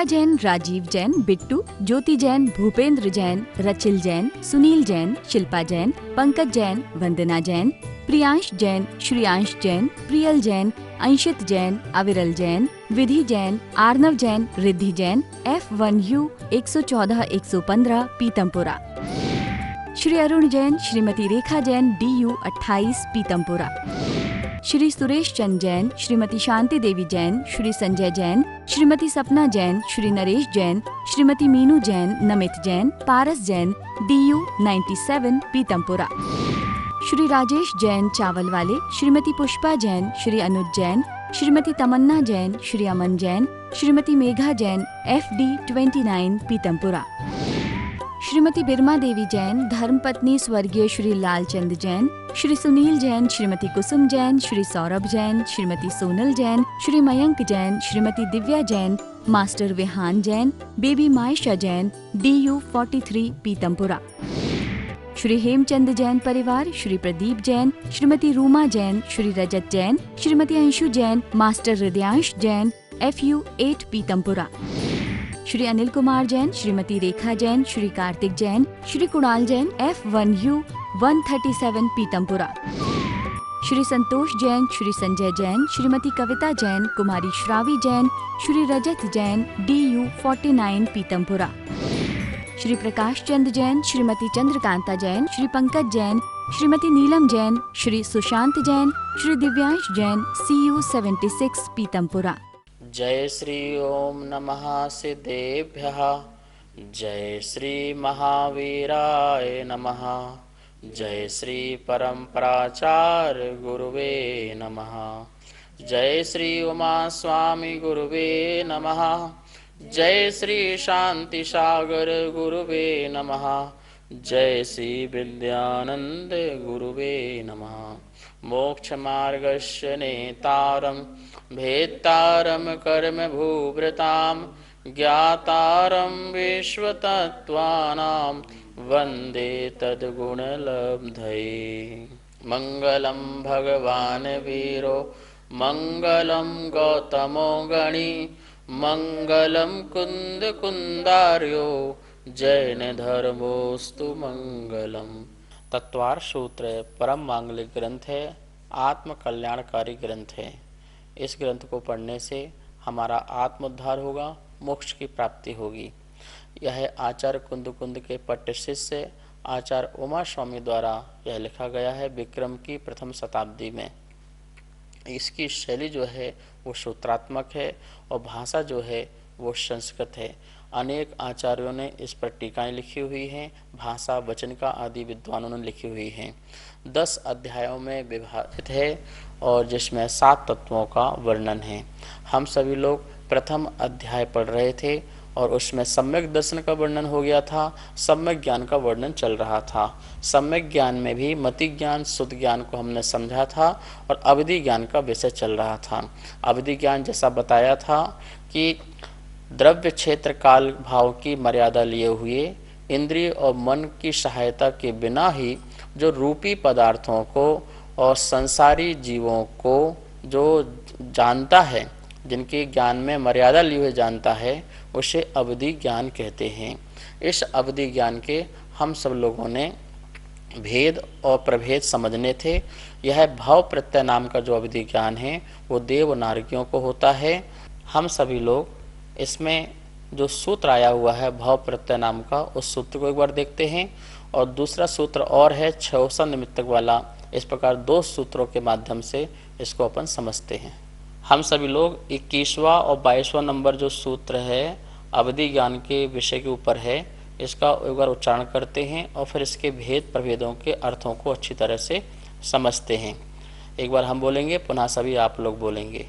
जैन, राजीव जैन, बिट्टू, ज्योति जैन, भूपेंद्र जैन, रचिल जैन, सुनील जैन, शिल्पा जैन, पंकज जैन, वंदना जैन, प्रियांश जैन, श्रियांश जैन, प्रियल जैन, अंशित जैन, अविरल जैन, विधि Jain, Arnav Jain, Riddhi Jain, F1U 114-115 Pitampura. Shri Arun Jain, Shrimati Rekha Jain, DU 28 Pitampura. Shri Suresh Chand Jain, Shrimati Shanti Devi Jain, Shri Sanjay Jain, Shrimati सपना Jain, Shri Naresh Jain, Shrimati Meenu Jain, Namit Jain, Paras Jain, DU 97 Pitampura. Shri Rajesh Jain चावल वाले, श्रीमती पुष्पा जैन, श्री अनुज जैन, श्रीमती तमन्ना जैन, श्री अमन जैन, श्रीमती मेघा जैन, FD 29 पीतमपुरा। श्रीमती बिरमा देवी जैन, धर्मपत्नी स्वर्गीय Shri Lalchand Jain, Shri Sunil Jain, Shrimati Kusum Jain, Shri Saurabh Jain, Shrimati Sonal Jain, Shri Mayank Jain, Shrimati Divya Jain, master Vihaan Jain, baby Maysha Jain, DU 43 Pitampura. Shri Hemchand Jain परिवार, Shri Pradeep Jain, Shrimati Ruma Jain, Shri Rajat Jain, Shrimati Anshu Jain, master Hridayansh Jain, FU 8 Pitampura. Shri Anil Kumar Jain, Shrimati Rekha Jain, Shri Kartik Jain, Shri Kunal Jain, F1U 137 Pitampura. Shri Santosh Jain, Shri Sanjay Jain, Shrimati Kavita Jain, कुमारी श्रावी जैन, श्री रजत जैन, DU 49 पीतमपुरा। श्री प्रकाश चंद जैन, श्रीमती चंद्रकांता जैन, श्री पंकज जैन, श्रीमती नीलम जैन, श्री सुशांत जैन, श्री दिव्यांश जैन, CU 76 पीतमपुरा। जय श्री ओम नमः सिद्धेभ्यः, जय श्री महावीराय नमः, जय श्री परम्पराचार्य गुरुवे नमः, जय श्री उमा स्वामी गुरुवे नमः, जय श्री शांति सागर गुरुवे नमः, जय श्री विद्यानंद गुरुवे नमः। मोक्ष मार्गस्य नेतारं भेत्तारं कर्म भूभृतां ज्ञातारं विश्वतत्त्वानां वन्दे तद्गुणलब्धये। मंगलं भगवान् वीरो मंगलं गौतमो गणी, मंगलं कुंद कुंदार्यो जैन धर्मोस्तु मंगलम। तत्वार सूत्र परम मांगलिक ग्रंथ है, आत्म कल्याणकारी ग्रंथ है। इस ग्रंथ को पढ़ने से हमारा आत्मोद्धार होगा, मोक्ष की प्राप्ति होगी। यह आचार्य कुंद कुंद के पट्ट शिष्य आचार्य उमा स्वामी द्वारा यह लिखा गया है विक्रम की प्रथम शताब्दी में। इसकी शैली जो है वो सूत्रात्मक है और भाषा जो है वो संस्कृत है। अनेक आचार्यों ने इस पर टीकाएं लिखी हुई हैं, भाषा वचनिका आदि विद्वानों ने लिखी हुई हैं। 10 अध्यायों में विभाजित है और जिसमें 7 तत्वों का वर्णन है। हम सभी लोग प्रथम अध्याय पढ़ रहे थे और उसमें सम्यक दर्शन का वर्णन हो गया था, सम्यक ज्ञान का वर्णन चल रहा था। सम्यक ज्ञान में भी मति ज्ञान, शुद्ध ज्ञान को हमने समझा था और अवधि ज्ञान का विषय चल रहा था। अवधि ज्ञान जैसा बताया था कि द्रव्य क्षेत्र काल भाव की मर्यादा लिए हुए इंद्रिय और मन की सहायता के बिना ही जो रूपी पदार्थों को और संसारी जीवों को जो जानता है, जिनके ज्ञान में मर्यादा लिए हुए जानता है, उसे अवधि ज्ञान कहते हैं। इस अवधि ज्ञान के हम सब लोगों ने भेद और प्रभेद समझने थे। यह भाव प्रत्यय नाम का जो अवधि ज्ञान है वो देव नारकियों को होता है। हम सभी लोग इसमें जो सूत्र आया हुआ है भाव प्रत्यय नाम का, उस सूत्र को एक बार देखते हैं। और दूसरा सूत्र और है क्षयोसा निमित्तक वाला। इस प्रकार 2 सूत्रों के माध्यम से इसको अपन समझते हैं। हम सभी लोग 21वां और 22वां नंबर जो सूत्र है अवधि ज्ञान के विषय के ऊपर है, इसका एक बार उच्चारण करते हैं और फिर इसके भेद प्रभेदों के अर्थों को अच्छी तरह से समझते हैं। एक बार हम बोलेंगे, पुनः सभी आप लोग बोलेंगे।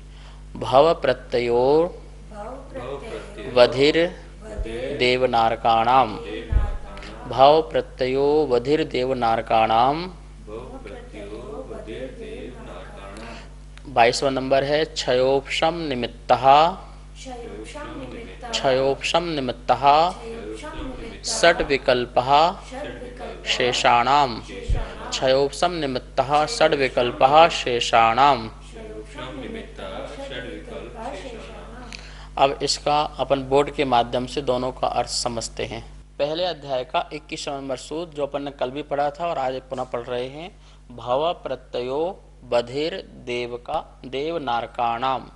भव प्रत्ययोर वधिर देवनारकाणाम, भव प्रत्ययो वधिर देवनारकाणाम। 22वां नंबर है क्षयोपशम निमित्तः, क्षयोपशम निमित्तः षट् विकल्पः शेषाणाम, क्षयोपशम निमित्तः षट् विकल्पः शेषाणाम। अब इसका अपन बोर्ड के माध्यम से दोनों का अर्थ समझते हैं। पहले अध्याय का 21 नंबर सूत्र जो अपन ने कल भी पढ़ा था और आज पुनः पढ़ रहे हैं। भव प्रत्ययो बधिर देव का देव नारकाणाम।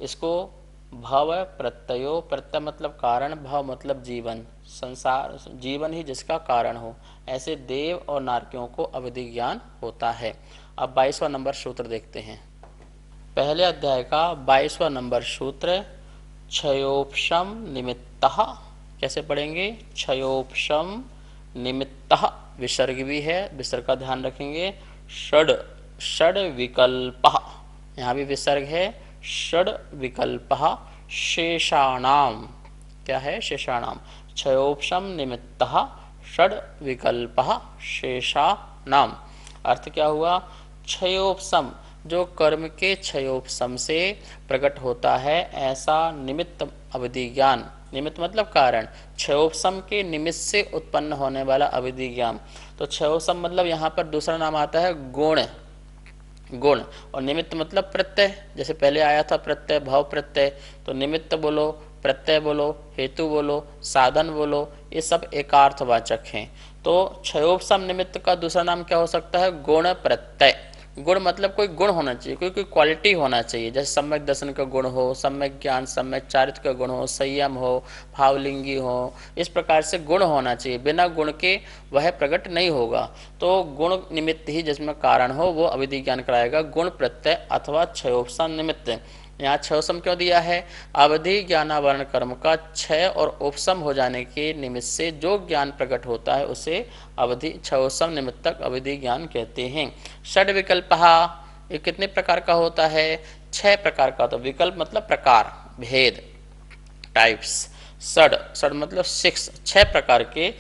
इसको भव प्रत्ययो, प्रत्यय मतलब कारण, भव मतलब जीवन, संसार जीवन ही जिसका कारण हो, ऐसे देव और नारकियों को अवधि ज्ञान होता है। अब 22वां नंबर सूत्र देखते हैं। पहले अध्याय का 22वां नंबर सूत्र क्षयोपशम निमित्तः। कैसे पढ़ेंगे? क्षयोपशम निमित्तः, विसर्ग भी है, विसर्ग का ध्यान रखेंगे। षड षड विकल्पः, यहाँ भी विसर्ग है। षड विकल्पः शेषाणाम। क्या है? शेषाणाम। क्षयोपशम निमित्तः षड विकल्पः शेषाणाम। अर्थ क्या हुआ? क्षयोपशम, जो कर्म के क्षयोपशम से प्रकट होता है ऐसा निमित्त अवधि ज्ञान। निमित्त मतलब कारण, क्षयोपशम के निमित्त से उत्पन्न होने वाला अवधि ज्ञान। तो क्षयोपशम मतलब यहाँ पर दूसरा नाम आता है गुण। गुण और निमित्त मतलब प्रत्यय। जैसे पहले आया था प्रत्यय, भाव प्रत्यय, तो निमित्त बोलो, प्रत्यय बोलो, हेतु बोलो, साधन बोलो, ये सब एकार्थवाचक हैं। तो क्षयोपशम निमित्त का दूसरा नाम क्या हो सकता है? गुण प्रत्यय। गुण मतलब कोई गुण होना चाहिए, कोई क्वालिटी होना चाहिए। जैसे सम्यक दर्शन का गुण हो, सम्यक ज्ञान, सम्यक चारित्र का गुण हो, संयम हो, भावलिंगी हो, इस प्रकार से गुण होना चाहिए। बिना गुण के वह प्रकट नहीं होगा। तो गुण निमित्त ही जिसमें कारण हो वो अविधि ज्ञान कराएगा। गुण प्रत्यय अथवा क्षयोपशम निमित्त। यहाँ क्षयोपशम क्यों दिया है? अवधि ज्ञानावरण कर्म का क्षय और उपशम हो जाने के निमित्त से जो ज्ञान प्रकट होता है उसे अवधि क्षयोपशम निमित्तक अवधि ज्ञान कहते हैं। षड विकल्पः, ये कितने प्रकार का होता है? 6 प्रकार का। तो विकल्प मतलब प्रकार, भेद, टाइप्स। षड मतलब 6 प्रकार के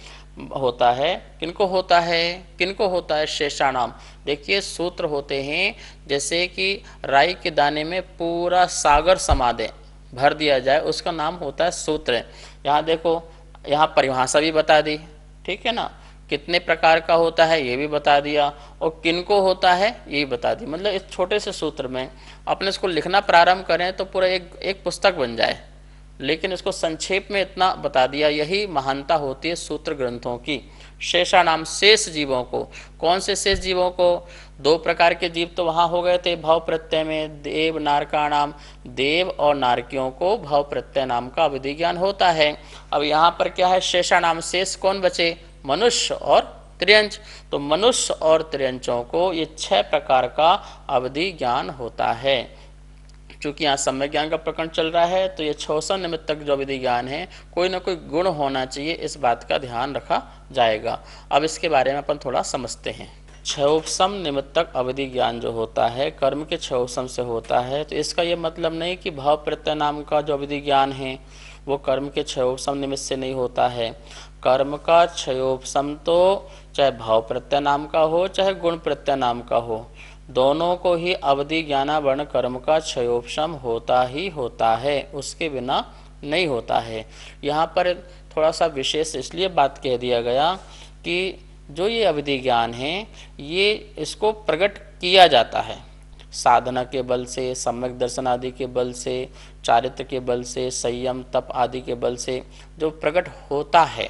होता है। किनको होता है? किनको होता है? शेषाणाम। देखिए सूत्र होते हैं जैसे कि राई के दाने में पूरा सागर समा दे, भर दिया जाए, उसका नाम होता है सूत्र। यहाँ देखो, यहाँ परिभाषा भी बता दी, ठीक है ना, कितने प्रकार का होता है ये भी बता दिया, और किनको होता है ये भी बता दी। मतलब इस छोटे से सूत्र में अपने इसको लिखना प्रारंभ करें तो पूरा एक पुस्तक बन जाए, लेकिन इसको संक्षेप में इतना बता दिया। यही महानता होती है सूत्र ग्रंथों की। शेषाणाम, शेष जीवों को। कौन से शेष जीवों को? 2 प्रकार के जीव तो वहाँ हो गए थे भाव प्रत्यय में, देव नारकाणाम। देव और नारकियों को भाव प्रत्यय नाम का अवधि ज्ञान होता है। अब यहाँ पर क्या है? शेषाणाम, शेष कौन बचे? मनुष्य और त्रियंच। तो मनुष्य और त्रियंचों को ये 6 प्रकार का अवधि ज्ञान होता है। चूंकि यहाँ सम्यक ज्ञान का प्रकरण चल रहा है तो ये क्षयोपशम निमित्तक जो विधि ज्ञान है कोई ना कोई गुण होना चाहिए, इस बात का ध्यान रखा जाएगा। अब इसके बारे में अपन थोड़ा समझते हैं। क्षयोपशम निमित्तक अवधि ज्ञान जो होता है कर्म के क्षयोपशम से होता है। तो इसका ये मतलब नहीं कि भाव प्रत्यय नाम का जो अवधि ज्ञान है वो कर्म के क्षयोपशम निमित्त से नहीं होता है। कर्म का क्षयोपशम तो चाहे भाव प्रत्यय नाम का हो चाहे गुण प्रत्यय नाम का हो, दोनों को ही अवधि ज्ञानावरण कर्म का क्षयोपशम होता ही होता है, उसके बिना नहीं होता है। यहाँ पर थोड़ा सा विशेष इसलिए बात कह दिया गया कि जो ये अवधि ज्ञान है ये इसको प्रकट किया जाता है साधना के बल से, सम्यक दर्शन आदि के बल से, चारित्र के बल से, संयम तप आदि के बल से जो प्रकट होता है।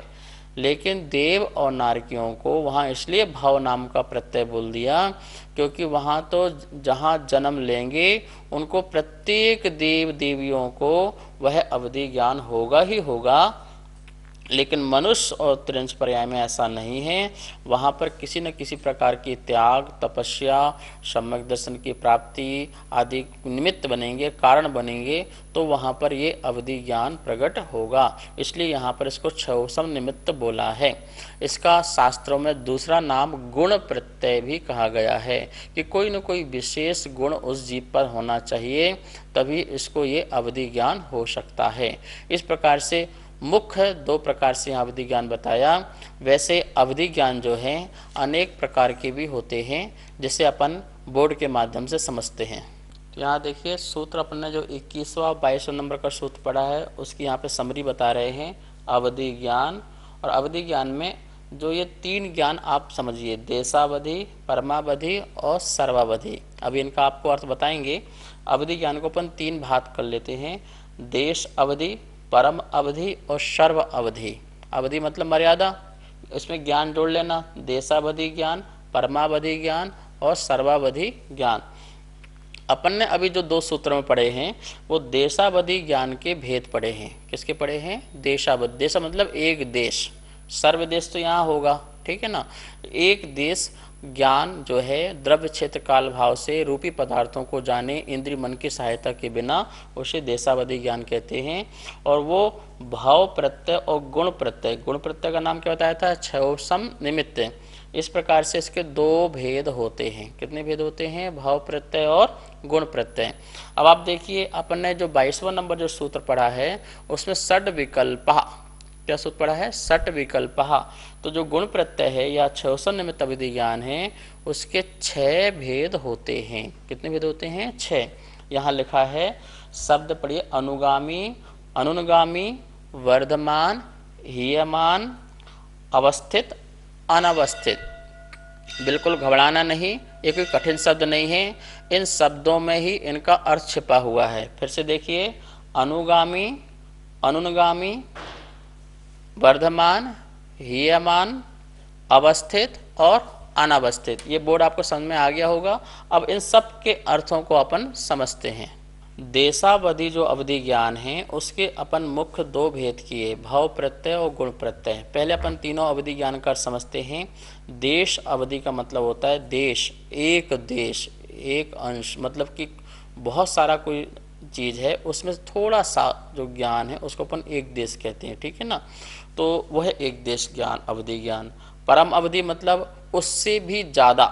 लेकिन देव और नारकियों को वहाँ इसलिए भाव नाम का प्रत्यय बोल दिया क्योंकि वहाँ तो जहाँ जन्म लेंगे उनको प्रत्येक देव देवियों को वह अवधि ज्ञान होगा ही होगा। लेकिन मनुष्य और त्रिंश पर्याय में ऐसा नहीं है। वहाँ पर किसी न किसी प्रकार की त्याग, तपस्या, सम्यक दर्शन की प्राप्ति आदि निमित्त बनेंगे, कारण बनेंगे, तो वहाँ पर ये अवधि ज्ञान प्रकट होगा। इसलिए यहाँ पर इसको क्षयोपशम निमित्त बोला है। इसका शास्त्रों में दूसरा नाम गुण प्रत्यय भी कहा गया है कि कोई न कोई विशेष गुण उस जीव पर होना चाहिए, तभी इसको ये अवधि ज्ञान हो सकता है। इस प्रकार से मुख्य 2 प्रकार से यहाँ अवधि ज्ञान बताया। वैसे अवधि ज्ञान जो है अनेक प्रकार के भी होते हैं, जिसे अपन बोर्ड के माध्यम से समझते हैं। तो यहाँ देखिए सूत्र अपन ने जो 21वां 22वां नंबर का सूत्र पढ़ा है उसकी यहाँ पे समरी बता रहे हैं। अवधि ज्ञान, और अवधि ज्ञान में जो ये 3 ज्ञान आप समझिए, देशावधि, परमावधि और सर्वावधि। अभी इनका आपको अर्थ बताएंगे। अवधि ज्ञान को अपन 3 भाग कर लेते हैं। देश अवधि, परम अवधि और सर्व अवधि। अवधि मतलब मर्यादा, इसमें ज्ञान जोड़ लेना, देशावधि ज्ञान, परमावधि ज्ञान और सर्वावधि ज्ञान। अपन ने अभी जो 2 सूत्र में पढ़े हैं वो देशावधि ज्ञान के भेद पढ़े हैं। किसके पढ़े हैं? देशावधि। देश मतलब एक देश, सर्व देश तो यहाँ होगा, ठीक है ना। एक देश ज्ञान जो है द्रव्य क्षेत्र काल भाव से रूपी पदार्थों को जाने इंद्रिय मन की सहायता के बिना, उसे देशावधि ज्ञान कहते हैं। और वो भाव प्रत्यय और गुण प्रत्यय, गुण प्रत्यय का नाम क्या बताया था? क्षयोपम निमित्त। इस प्रकार से इसके 2 भेद होते हैं। कितने भेद होते हैं? भाव प्रत्यय और गुण प्रत्यय। अब आप देखिए, अपन ने जो 22वां नंबर जो सूत्र पढ़ा है उसमें षड विकल्पः, क्या सूत्र पढ़ा है? षट विकल्पः। तो जो गुण प्रत्यय है या क्षयोपम निमित्त अवधि ज्ञान है उसके 6 भेद होते हैं। कितने भेद होते हैं? 6। यहाँ लिखा है, शब्द पढ़िए, अनुगामी, अनुगामी, वर्धमान, हीयमान, अवस्थित, अनवस्थित। बिल्कुल घबराना नहीं, ये कोई कठिन शब्द नहीं है, इन शब्दों में ही इनका अर्थ छिपा हुआ है। फिर से देखिए, अनुगामी, अनुगामी, वर्धमान, हीयमान, अवस्थित और अनवस्थित। ये बोर्ड आपको समझ में आ गया होगा। अब इन सब के अर्थों को अपन समझते हैं। देशावधि जो अवधि ज्ञान है उसके अपन मुख्य 2 भेद किए, भाव प्रत्यय और गुण प्रत्यय। पहले अपन तीनों अवधि ज्ञान कर समझते हैं। देश अवधि का मतलब होता है देश, एक अंश, मतलब कि बहुत सारा कोई चीज़ है उसमें थोड़ा सा जो ज्ञान है उसको अपन एक देश कहते हैं, ठीक है ना। तो वह एक देश ज्ञान, अवधि ज्ञान। परम अवधि मतलब उससे भी ज़्यादा,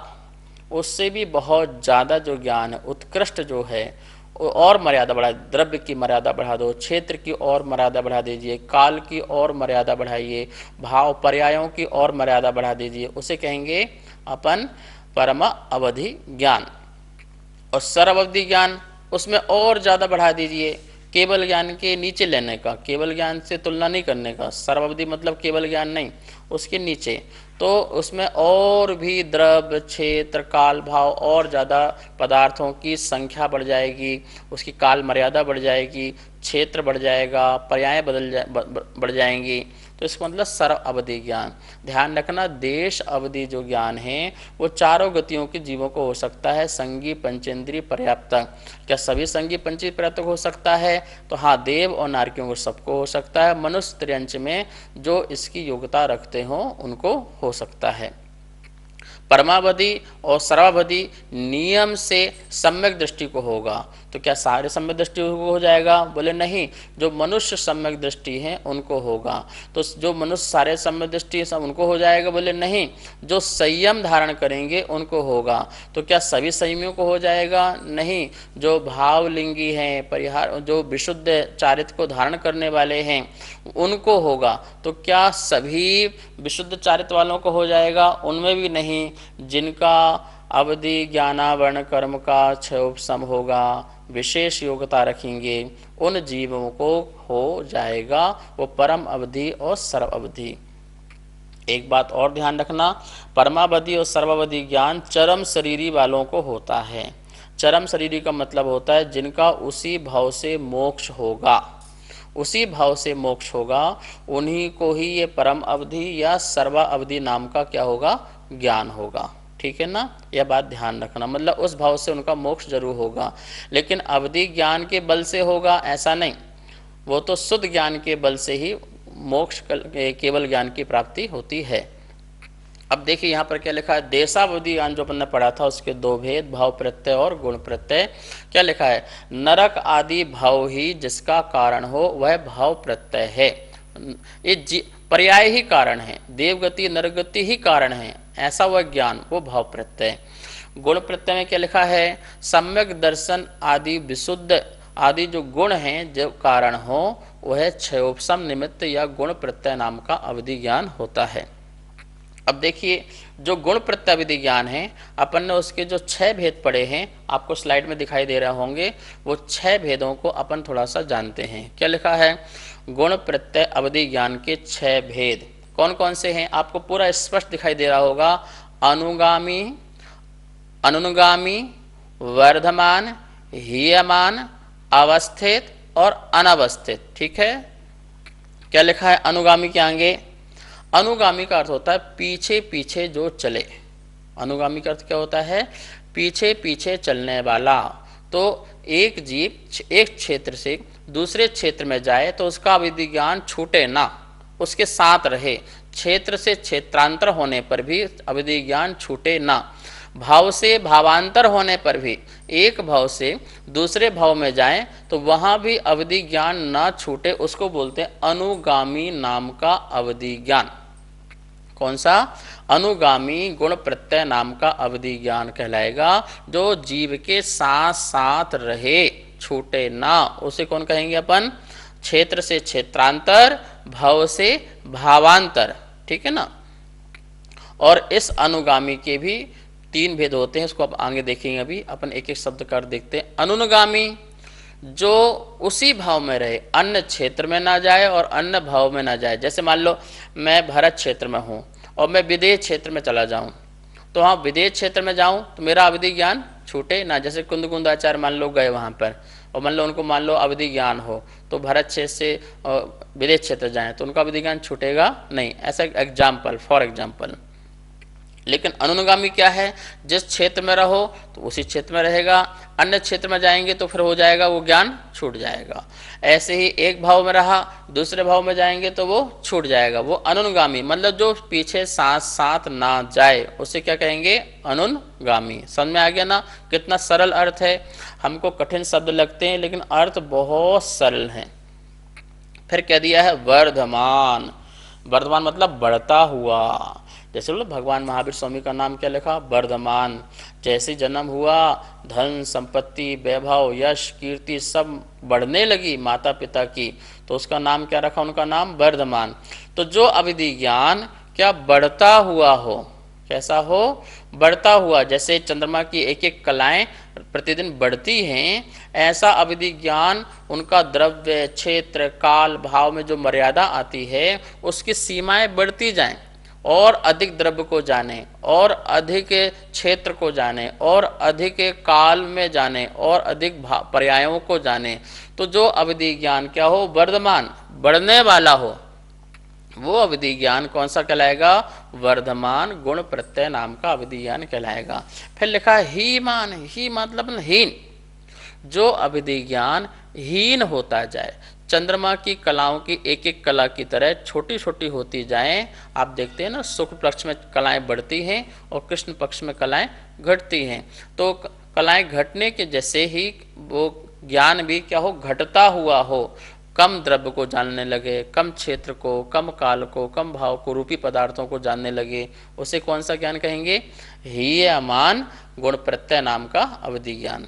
उससे भी बहुत ज़्यादा जो ज्ञान है, उत्कृष्ट जो है, और मर्यादा बढ़ा, द्रव्य की मर्यादा बढ़ा दो, क्षेत्र की और मर्यादा बढ़ा दीजिए, काल की और मर्यादा बढ़ाइए, भाव पर्यायों की और मर्यादा बढ़ा दीजिए, उसे कहेंगे अपन परम अवधि ज्ञान। और सर्वावधि ज्ञान, उसमें और ज़्यादा बढ़ा दीजिए, केवल ज्ञान के नीचे लेने का, केवल ज्ञान से तुलना नहीं करने का। सर्वावधि मतलब केवल ज्ञान नहीं, उसके नीचे। तो उसमें और भी द्रव्य, क्षेत्र, काल, भाव और ज़्यादा पदार्थों की संख्या बढ़ जाएगी, उसकी काल मर्यादा बढ़ जाएगी, क्षेत्र बढ़ जाएगा, पर्याय बढ़ जाएंगी। तो इसका मतलब सर्व अवधि ज्ञान। ध्यान रखना, देश अवधि जो ज्ञान है वो चारों गतियों के जीवों को हो सकता है। संगी पंचेंद्रिय पर्याप्त। क्या सभी संगी पंचेंद्रिय पर्याप्त हो सकता है? तो हाँ, देव और नारकियों को सबको हो सकता है। मनुष्य त्रियंच में जो इसकी योग्यता रखते हो उनको हो सकता है। परमावधि और सर्वावधि नियम से सम्यक दृष्टि को होगा। तो क्या सारे सम्यक दृष्टि को हो जाएगा? बोले नहीं, जो मनुष्य सम्यक दृष्टि है उनको होगा। तो जो मनुष्य सारे सम्यक दृष्टि सब उनको हो जाएगा? बोले नहीं, जो संयम धारण करेंगे उनको होगा। तो क्या सभी संयमियों को हो जाएगा? नहीं, जो भावलिंगी हैं, परिहार, जो विशुद्ध चारित्र को धारण करने वाले हैं उनको होगा। तो क्या सभी विशुद्ध चारित्र वालों को हो जाएगा? उनमें भी नहीं। जिनका अवधि ज्ञानावरण कर्म का क्षयोपम होगा, विशेष योग्यता रखेंगे, उन जीवों को हो जाएगा वो परम अवधि और सर्व अवधि। एक बात और ध्यान रखना, परमावधि और सर्वावधि ज्ञान चरम शरीरी वालों को होता है। चरम शरीरी का मतलब होता है जिनका उसी भाव से मोक्ष होगा, उसी भाव से मोक्ष होगा, उन्हीं को ही ये परम अवधि या सर्वा अवधि नाम का क्या होगा? ज्ञान होगा। ठीक है ना, यह बात ध्यान रखना। मतलब उस भाव से उनका मोक्ष जरूर होगा, लेकिन अवधि ज्ञान के बल से होगा ऐसा नहीं। वो तो शुद्ध ज्ञान के बल से ही मोक्ष केवल ज्ञान की प्राप्ति होती है। अब देखिए यहाँ पर क्या लिखा है, देशावधि ज्ञान जो अपन ने पढ़ा था उसके 2 भेद, भाव प्रत्यय और गुण प्रत्यय। क्या लिखा है? नरक आदि भाव ही जिसका कारण हो वह भाव प्रत्यय है। ये पर्याय ही कारण है, देवगति नरगति ही कारण है, ऐसा वह ज्ञान वो भाव प्रत्यय। गुण प्रत्यय में क्या लिखा है? सम्यक दर्शन आदि विशुद्ध आदि जो गुण हैं जो कारण हो वह क्षयोपम निमित्त या गुण प्रत्यय नाम का अवधि ज्ञान होता है। अब देखिए, जो गुण प्रत्यय अवधि ज्ञान है अपन ने उसके जो 6 भेद पढ़े हैं, आपको स्लाइड में दिखाई दे रहे होंगे, वो 6 भेदों को अपन थोड़ा सा जानते हैं। क्या लिखा है? गुण प्रत्यय अवधि ज्ञान के 6 भेद कौन कौन से हैं? आपको पूरा स्पष्ट दिखाई दे रहा होगा। अनुगामी, अनुगामी, वर्धमान, हीयमान, अवस्थित और अनवस्थित। ठीक है, क्या लिखा है अनुगामी के आगे? अनुगामी का अर्थ होता है पीछे पीछे जो चले। अनुगामी का अर्थ क्या होता है? पीछे पीछे चलने वाला। तो एक जीव एक क्षेत्र से दूसरे क्षेत्र में जाए तो उसका अविधि ज्ञान छूटे ना, उसके साथ रहे। क्षेत्र से क्षेत्रांतर होने पर भी अविधि ज्ञान छूटे ना। भाव से भावांतर होने पर भी एक भाव से दूसरे भाव में जाएं तो वहां भी अविधि ज्ञान ना छूटे, उसको बोलते हैं अनुगामी नाम का अविधि ज्ञान। कौन सा? अनुगामी गुण प्रत्यय नाम का अविधि ज्ञान कहलाएगा, जो जीव के साथ साथ रहे, छूटे ना। उसे कौन कहेंगे अपन? क्षेत्र से क्षेत्रांतर, भाव से भावांतर। ठीक है ना। और इस अनुगामी के भी तीन भेद होते हैं, इसको आप आगे देखेंगे। अभी अपन एक एक शब्द कर देखते हैं। अनुगामी जो उसी भाव में रहे, अन्य क्षेत्र में ना जाए और अन्य भाव में ना जाए। जैसे मान लो मैं भरत क्षेत्र में हूँ और मैं विदेश क्षेत्र में चला जाऊँ, तो हाँ विदेश क्षेत्र में जाऊँ तो मेरा अविधि ज्ञान छूटे ना। जैसे कुंदकुंदाचार्य मान लो गए वहाँ पर और मान लो उनको मान लो अविधि ज्ञान हो, तो भरत क्षेत्र से विदेश क्षेत्र जाएं तो उनका अविधि ज्ञान छूटेगा नहीं। ऐसा एग्जाम्पल, फॉर एग्जाम्पल। लेकिन अनुगामी क्या है? जिस क्षेत्र में रहो तो उसी क्षेत्र में रहेगा, अन्य क्षेत्र में जाएंगे तो फिर हो जाएगा वो ज्ञान छूट जाएगा। ऐसे ही एक भाव में रहा, दूसरे भाव में जाएंगे तो वो छूट जाएगा। वो अनुगामी मतलब जो पीछे साथ साथ ना जाए, उसे क्या कहेंगे? अनुगामी। समझ में आ गया ना कितना सरल अर्थ है? हमको कठिन शब्द लगते हैं लेकिन अर्थ बहुत सरल है। फिर कह दिया है वर्धमान। वर्धमान मतलब बढ़ता हुआ। जैसे बोलो भगवान महावीर स्वामी का नाम क्या लिखा? वर्धमान। जैसे जन्म हुआ, धन संपत्ति वैभव यश कीर्ति सब बढ़ने लगी माता पिता की, तो उसका नाम क्या रखा? उनका नाम वर्धमान। तो जो अविधि ज्ञान क्या बढ़ता हुआ हो, कैसा हो? बढ़ता हुआ। जैसे चंद्रमा की एक एक कलाएं प्रतिदिन बढ़ती हैं, ऐसा अविधि ज्ञान उनका द्रव्य क्षेत्र काल भाव में जो मर्यादा आती है उसकी सीमाएं बढ़ती जाएं, और अधिक द्रव्य को जाने, और अधिक क्षेत्र को जाने, और अधिक काल में जाने, और अधिक पर्यायों को जाने। तो जो अविधि ज्ञान क्या हो? वर्धमान, बढ़ने वाला हो, वो अविधि ज्ञान कौन सा कहलाएगा? वर्धमान गुण प्रत्यय नाम का अविधि ज्ञान कहलाएगा। फिर लिखा है हीमान। ही मतलब हीन। जो अविधि ज्ञान हीन होता जाए, चंद्रमा की कलाओं की एक एक कला की तरह छोटी छोटी होती जाएं। आप देखते हैं ना शुक्ल पक्ष में कलाएं बढ़ती हैं और कृष्ण पक्ष में कलाएं घटती हैं। तो कलाएं घटने के जैसे ही वो ज्ञान भी क्या हो? घटता हुआ हो। कम द्रव्य को जानने लगे, कम क्षेत्र को, कम काल को, कम भाव को, रूपी पदार्थों को जानने लगे, उसे कौन सा ज्ञान कहेंगे? हीयमान गुण प्रत्यय नाम का अविधि ज्ञान।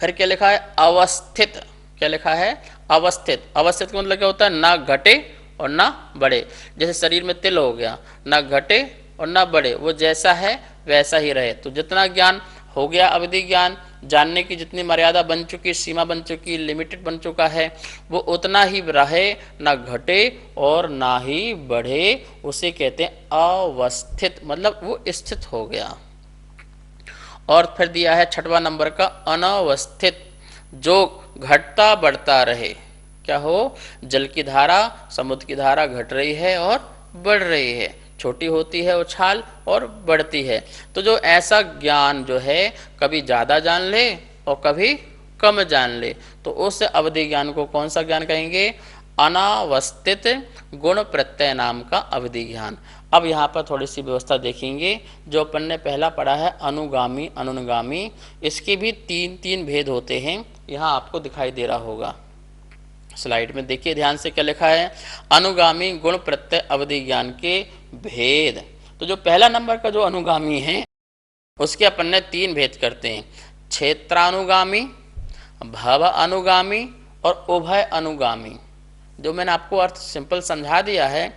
फिर क्या लिखा है? अवस्थित। क्या लिखा है? अवस्थित। अवस्थित का मतलब क्या होता है? ना घटे और ना बढ़े। जैसे शरीर में तिल हो गया, ना घटे और ना बढ़े, वो जैसा है वैसा ही रहे। तो जितना ज्ञान हो गया अविधि ज्ञान, जानने की जितनी मर्यादा बन चुकी, सीमा बन चुकी, लिमिटेड बन चुका है, वो उतना ही रहे, ना घटे और ना ही बढ़े। उसे कहते हैं अवस्थित, मतलब वो स्थित हो गया। और फिर दिया है छठवां नंबर का अनवस्थित, जो घटता बढ़ता रहे। क्या हो? जल की धारा, समुद्र की धारा घट रही है और बढ़ रही है, छोटी होती है उछाल और बढ़ती है। तो जो ऐसा ज्ञान जो है कभी ज़्यादा जान ले और कभी कम जान ले, तो उस अवधि ज्ञान को कौन सा ज्ञान कहेंगे? अनावस्थित गुण प्रत्यय नाम का अवधि ज्ञान। अब यहाँ पर थोड़ी सी व्यवस्था देखेंगे। जो अपन ने पहला पढ़ा है अनुगामी अनुगामी, इसके भी तीन तीन भेद होते हैं। यहाँ आपको दिखाई दे रहा होगा स्लाइड में, देखिए ध्यान से क्या लिखा है? अनुगामी गुण प्रत्यय अवधि ज्ञान के भेद। तो जो पहला नंबर का जो अनुगामी है उसके अपन ने तीन भेद करते हैं: क्षेत्रानुगामी, भव अनुगामी और उभय अनुगामी। जो मैंने आपको अर्थ सिंपल समझा दिया है,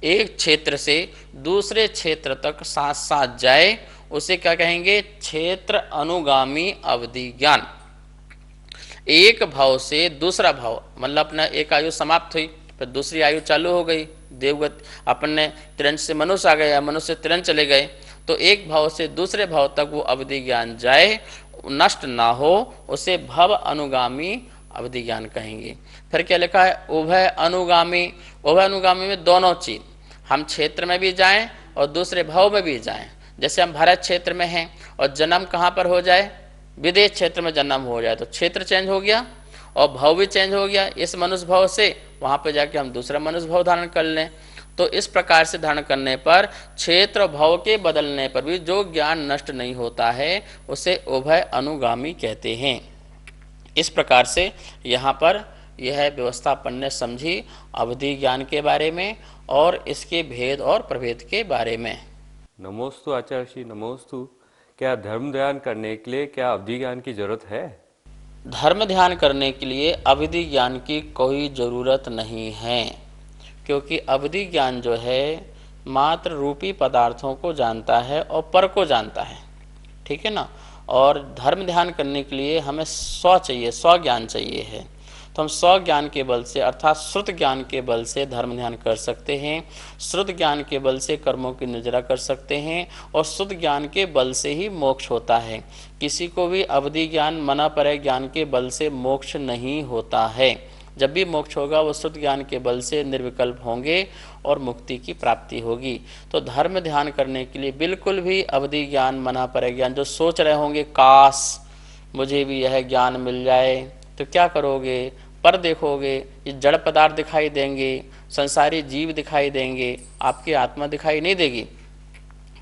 एक क्षेत्र से दूसरे क्षेत्र तक साथ साथ जाए, उसे क्या कहेंगे? क्षेत्र अनुगामी अवधि ज्ञान। एक भाव से दूसरा भाव, मतलब अपना एक आयु समाप्त हुई, फिर दूसरी आयु चालू हो गई, देवगत अपन ने तुरंत से मनुष्य आ गया, मनुष्य से तुरंत चले गए, तो एक भाव से दूसरे भाव तक वो अवधि ज्ञान जाए, नष्ट ना हो, उसे भव अनुगामी अवधि ज्ञान कहेंगे। फिर क्या लिखा है, उभय अनुगामी। उभय अनुगामी में दोनों चीज, हम क्षेत्र में भी जाएं और दूसरे भाव में भी जाएं। जैसे हम भारत क्षेत्र में हैं और जन्म कहाँ पर हो जाए, विदेश क्षेत्र में जन्म हो जाए तो क्षेत्र चेंज हो गया और भाव भी चेंज हो गया। इस मनुष्य भाव से वहाँ पर जाके हम दूसरा मनुष्य भाव धारण कर लें। तो इस प्रकार से धारण करने पर, क्षेत्र भाव के बदलने पर भी जो ज्ञान नष्ट नहीं होता है उसे उभय अनुगामी कहते हैं। इस प्रकार से यहाँ पर यह व्यवस्था अपन ने समझी अवधि ज्ञान के बारे में और इसके भेद और प्रभेद के बारे में। नमोस्तु आचार्य श्री, नमोस्तु। क्या धर्म ध्यान करने के लिए क्या अवधि ज्ञान की जरूरत है? धर्म ध्यान करने के लिए अवधि ज्ञान की कोई जरूरत नहीं है, क्योंकि अवधि ज्ञान जो है मात्र रूपी पदार्थों को जानता है और पर को जानता है, ठीक है ना। और धर्म ध्यान करने के लिए हमें स्व चाहिए, स्व ज्ञान चाहिए है। तो हम स्व ज्ञान के बल से अर्थात श्रुत ज्ञान के बल से धर्म ध्यान कर सकते हैं, श्रुत ज्ञान के बल से कर्मों की निजरा कर सकते हैं और शुद्ध ज्ञान के बल से ही मोक्ष होता है। किसी को भी अवधि ज्ञान मना परे ज्ञान के बल से मोक्ष नहीं होता है। जब भी मोक्ष होगा वो शुद्ध ज्ञान के बल से निर्विकल्प होंगे और मुक्ति की प्राप्ति होगी। तो धर्म ध्यान करने के लिए बिल्कुल भी अवधि ज्ञान मना परे ज्ञान, जो सोच रहे होंगे काश मुझे भी यह ज्ञान मिल जाए, तो क्या करोगे, पर देखोगे ये जड़ पदार्थ दिखाई देंगे, संसारी जीव दिखाई देंगे, आपकी आत्मा दिखाई नहीं देगी,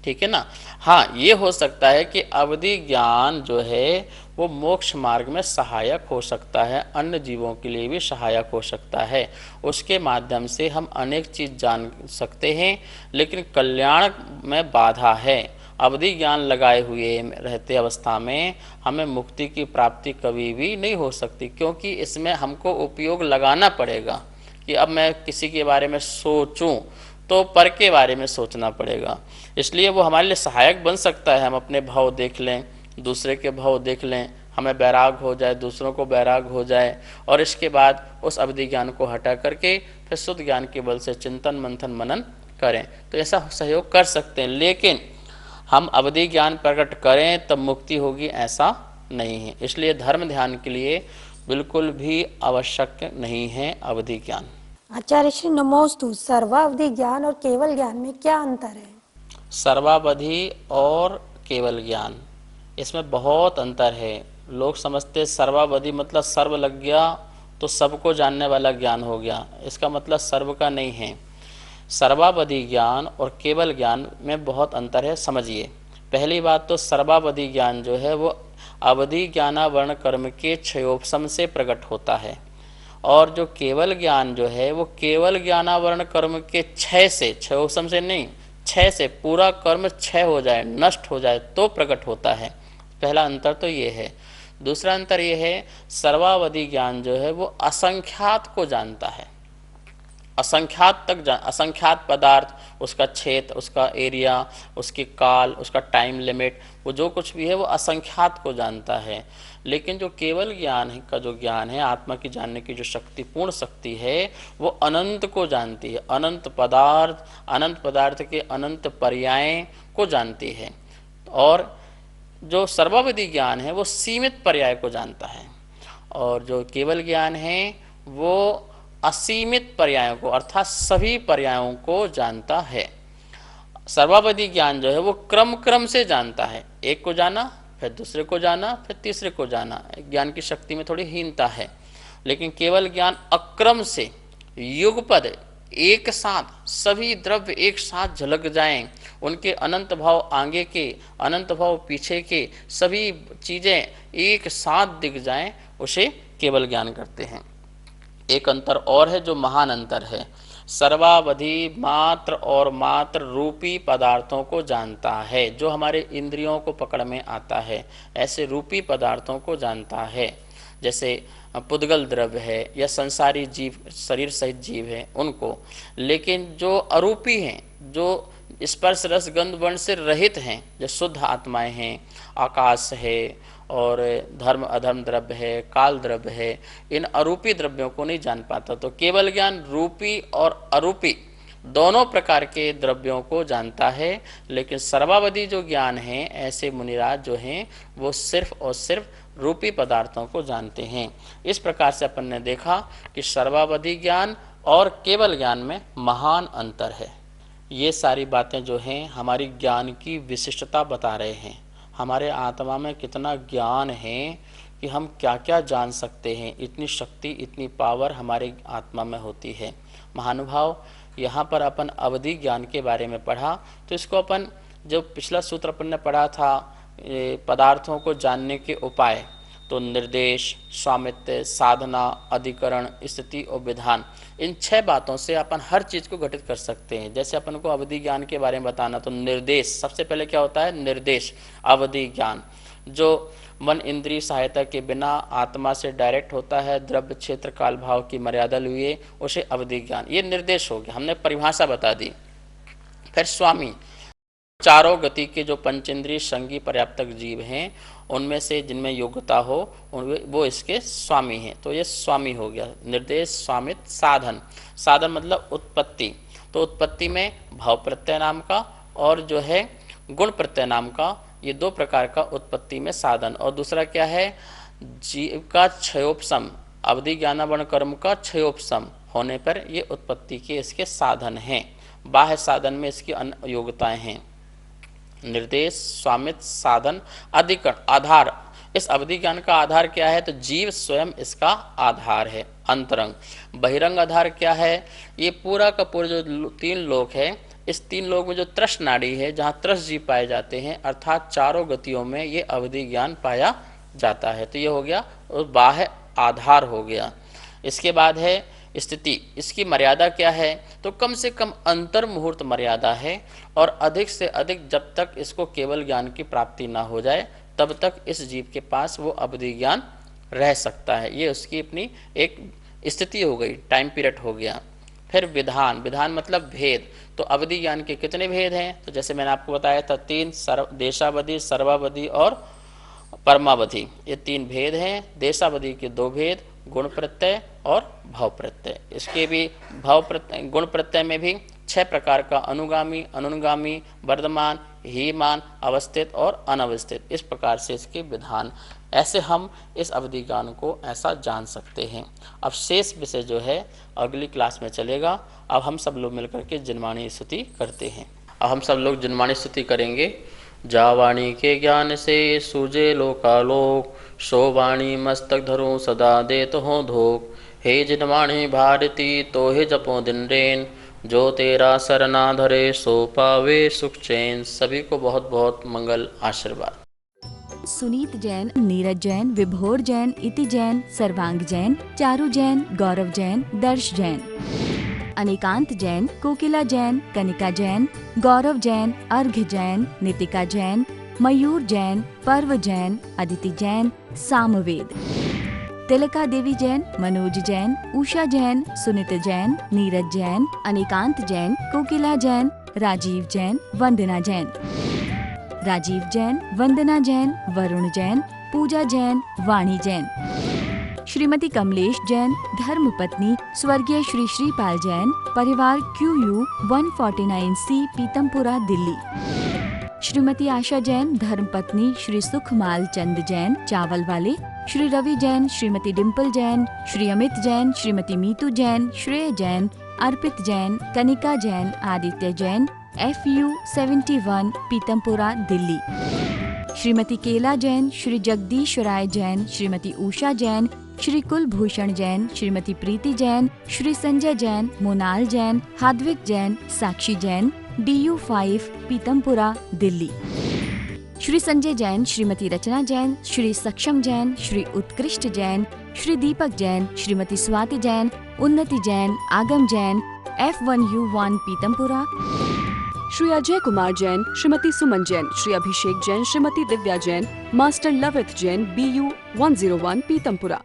ठीक है ना। हाँ, ये हो सकता है कि अवधि ज्ञान जो है वो मोक्ष मार्ग में सहायक हो सकता है, अन्य जीवों के लिए भी सहायक हो सकता है। उसके माध्यम से हम अनेक चीज जान सकते हैं, लेकिन कल्याण में बाधा है। अवधि ज्ञान लगाए हुए रहते अवस्था में हमें मुक्ति की प्राप्ति कभी भी नहीं हो सकती, क्योंकि इसमें हमको उपयोग लगाना पड़ेगा कि अब मैं किसी के बारे में सोचूं तो पर के बारे में सोचना पड़ेगा। इसलिए वो हमारे लिए सहायक बन सकता है। हम अपने भाव देख लें, दूसरे के भाव देख लें, हमें बैराग हो जाए, दूसरों को बैराग हो जाए, और इसके बाद उस अवधि ज्ञान को हटा करके फिर शुद्ध ज्ञान के बल से चिंतन मंथन मनन करें, तो ऐसा सहयोग कर सकते हैं। लेकिन हम अवधि ज्ञान प्रकट करें तब मुक्ति होगी, ऐसा नहीं है। इसलिए धर्म ध्यान के लिए बिल्कुल भी आवश्यक नहीं है अवधि ज्ञान। आचार्य श्री नमोस्तु, सर्वावधि ज्ञान और केवल ज्ञान में क्या अंतर है? सर्वावधि और केवल ज्ञान, इसमें बहुत अंतर है। लोग समझते सर्वावधि मतलब सर्व लग गया तो सबको जानने वाला ज्ञान हो गया, इसका मतलब सर्व का नहीं है। सर्वावधि ज्ञान और केवल ज्ञान में बहुत अंतर है, समझिए। पहली बात तो सर्वावधि ज्ञान जो है वो अवधि ज्ञानावरण कर्म के क्षयोपशम से प्रकट होता है, और जो केवल ज्ञान जो है वो केवल ज्ञानावरण कर्म के क्षय से, क्षयोपशम से नहीं, क्षय से, पूरा कर्म क्षय हो जाए, नष्ट हो जाए तो प्रकट होता है। पहला अंतर तो ये है। दूसरा अंतर ये है, सर्वावधि ज्ञान जो है वो असंख्यात को जानता है, असंख्यात तक असंख्यात पदार्थ, उसका क्षेत्र, उसका एरिया, उसकी काल, उसका टाइम लिमिट, वो जो कुछ भी है वो असंख्यात को जानता है। लेकिन जो केवल ज्ञान का जो ज्ञान है, आत्मा की जानने की जो शक्ति, पूर्ण शक्ति है, वो अनंत को जानती है, अनंत पदार्थ के अनंत पर्याय को जानती है। और जो सर्वावधि ज्ञान है वो सीमित पर्याय को जानता है, और जो केवल ज्ञान है वो असीमित पर्यायों को अर्थात सभी पर्यायों को जानता है। सर्वावधि ज्ञान जो है वो क्रम से जानता है, एक को जाना, फिर दूसरे को जाना, फिर तीसरे को जाना। ज्ञान की शक्ति में थोड़ी हीनता है। लेकिन केवल ज्ञान अक्रम से, युगपद, एक साथ सभी द्रव्य एक साथ झलक जाएं, उनके अनंत भाव आगे के, अनंत भाव पीछे के, सभी चीजें एक साथ दिख जाएं, उसे केवल ज्ञान करते हैं। एक अंतर और है जो महान अंतर है, सर्वावधि मात्र और मात्र रूपी पदार्थों को जानता है, जो हमारे इंद्रियों को पकड़ में आता है, ऐसे रूपी पदार्थों को जानता है। जैसे पुद्गल द्रव्य है या संसारी जीव, शरीर सहित जीव है उनको। लेकिन जो अरूपी हैं, जो स्पर्श रस गंध वर्ण से रहित हैं, जो शुद्ध आत्माएं हैं, आकाश है और धर्म अधर्म द्रव्य है, काल द्रव्य है, इन अरूपी द्रव्यों को नहीं जान पाता। तो केवल ज्ञान रूपी और अरूपी दोनों प्रकार के द्रव्यों को जानता है, लेकिन सर्वावधि जो ज्ञान है ऐसे मुनिराज जो हैं वो सिर्फ और सिर्फ रूपी पदार्थों को जानते हैं। इस प्रकार से अपन ने देखा कि सर्वावधि ज्ञान और केवल ज्ञान में महान अंतर है। ये सारी बातें जो हैं हमारी ज्ञान की विशिष्टता बता रहे हैं, हमारे आत्मा में कितना ज्ञान है कि हम क्या क्या जान सकते हैं, इतनी शक्ति इतनी पावर हमारे आत्मा में होती है। महानुभाव, यहाँ पर अपन अवधि ज्ञान के बारे में पढ़ा, तो इसको अपन जो पिछला सूत्र अपन ने पढ़ा था पदार्थों को जानने के उपाय, तो निर्देश, स्वामित्व, साधना, अधिकरण, स्थिति और विधान, इन 6 बातों से अपन हर चीज़ को घटित कर सकते हैं। जैसे अपन को अवधि ज्ञान के बारे में बताना, तो निर्देश सबसे पहले क्या होता है, निर्देश अवधि ज्ञान जो मन इंद्रिय सहायता के बिना आत्मा से डायरेक्ट होता है, द्रव्य क्षेत्र काल भाव की मर्यादा लिए उसे अवधि ज्ञान, ये निर्देश हो गया, हमने परिभाषा बता दी। फिर स्वामी, चारों गति के जो पंचेंद्रिय संगी पर्याप्तक जीव हैं उनमें से जिनमें योग्यता हो वो इसके स्वामी हैं, तो ये स्वामी हो गया। निर्देश, स्वामित्व, साधन, साधन मतलब उत्पत्ति, तो उत्पत्ति में भाव प्रत्यय नाम का और जो है गुण प्रत्यय नाम का, ये 2 प्रकार का उत्पत्ति में साधन। और दूसरा क्या है, जीव का क्षयोपशम, अवधि ज्ञानावरण कर्म का क्षयोपशम होने पर ये उत्पत्ति के इसके साधन हैं। बाह्य साधन में इसकी अन्य योग्यताएं हैं। निर्देश, स्वामित्व, साधन, अधिकरण, आधार, इस अवधि ज्ञान का आधार क्या है, तो जीव स्वयं इसका आधार है। अंतरंग, बहिरंग आधार क्या है, ये पूरा का पूरा जो 3 लोक है, इस 3 लोक में जो तृष्ण नाड़ी है, जहाँ तृष्ण जीव पाए जाते हैं, अर्थात चारों गतियों में ये अवधि ज्ञान पाया जाता है। तो ये हो गया और बाह्य आधार हो गया। इसके बाद है स्थिति, इसकी मर्यादा क्या है, तो कम से कम अंतर मुहूर्त मर्यादा है और अधिक से अधिक जब तक इसको केवल ज्ञान की प्राप्ति ना हो जाए तब तक इस जीव के पास वो अवधि ज्ञान रह सकता है। ये उसकी अपनी एक स्थिति हो गई, टाइम पीरियड हो गया। फिर विधान, विधान मतलब भेद, तो अवधि ज्ञान के कितने भेद हैं, तो जैसे मैंने आपको बताया था 3, देशावधि, सर्वावधि और परमावधि, ये 3 भेद हैं। देशावधि के 2 भेद, गुण प्रत्यय और भाव प्रत्यय। इसके भी भाव प्रत्यय, गुण प्रत्यय में भी 6 प्रकार का, अनुगामी, अनुगामी, वर्धमान, हीमान, अवस्थित और अनवस्थित, इस प्रकार से इसके विधान। ऐसे हम इस अवधि ज्ञान को ऐसा जान सकते हैं। अब शेष विषय जो है अगली क्लास में चलेगा। अब हम सब लोग मिलकर के जिनवाणी स्तुति करते हैं। अब हम सब लोग जिनवाणी स्तुति करेंगे। जा वाणी के ज्ञान से सूझे लोकालोक, सो वाणी मस्तक धरो सदा देत हो धोक। हे जिनवाणी भारती तो हे जपो दिन रेन, जो तेरा सरना धरे सो पावे सुख चैन। सभी को बहुत बहुत मंगल आशीर्वाद। सुनीत जैन, नीरज जैन, विभोर जैन, इति जैन, सर्वांग जैन, चारू जैन, गौरव जैन, दर्श जैन, अनिकांत जैन, कोकिला जैन, कनिका जैन, गौरव जैन, अर्घ्य जैन, नितिका जैन, मयूर जैन, पर्व जैन, अदिति जैन, सामवेद, तिलका देवी जैन, मनोज जैन, उषा जैन, सुनीत जैन, नीरज जैन, अनिकांत जैन, कोकिला जैन, राजीव जैन, वंदना जैन, राजीव जैन, वंदना जैन, वरुण जैन, पूजा जैन, वाणी जैन, श्रीमती कमलेश जैन, धर्मपत्नी स्वर्गीय श्री श्रीपाल जैन, परिवार QU 149C, पीतमपुरा, दिल्ली। श्रीमती आशा जैन, धर्मपत्नी श्री सुखमाल चंद जैन, चावल वाले। श्री रवि जैन, श्रीमती डिम्पल जैन, श्री अमित जैन, श्रीमती मीतू जैन, श्रेय जैन, अर्पित जैन, कनिका जैन, आदित्य जैन, FU 71, पीतमपुरा, दिल्ली। श्रीमती केला जैन, श्री जगदीश राय जैन, श्रीमती उषा जैन, श्री कुलभूषण जैन, श्रीमती प्रीति जैन, श्री संजय जैन, मोनाल जैन, हाद्विक जैन, साक्षी जैन, DU 5, पीतमपुरा, दिल्ली। श्री संजय जैन, श्रीमती रचना जैन, श्री सक्षम जैन, श्री उत्कृष्ट जैन, श्री दीपक जैन, श्रीमती स्वाति जैन, उन्नति जैन, आगम जैन, F1U1, पीतमपुरा। श्री अजय कुमार जैन, श्रीमती सुमन जैन, श्री अभिषेक जैन, श्रीमती दिव्या जैन, मास्टर लवित जैन, BU 101, पीतमपुरा।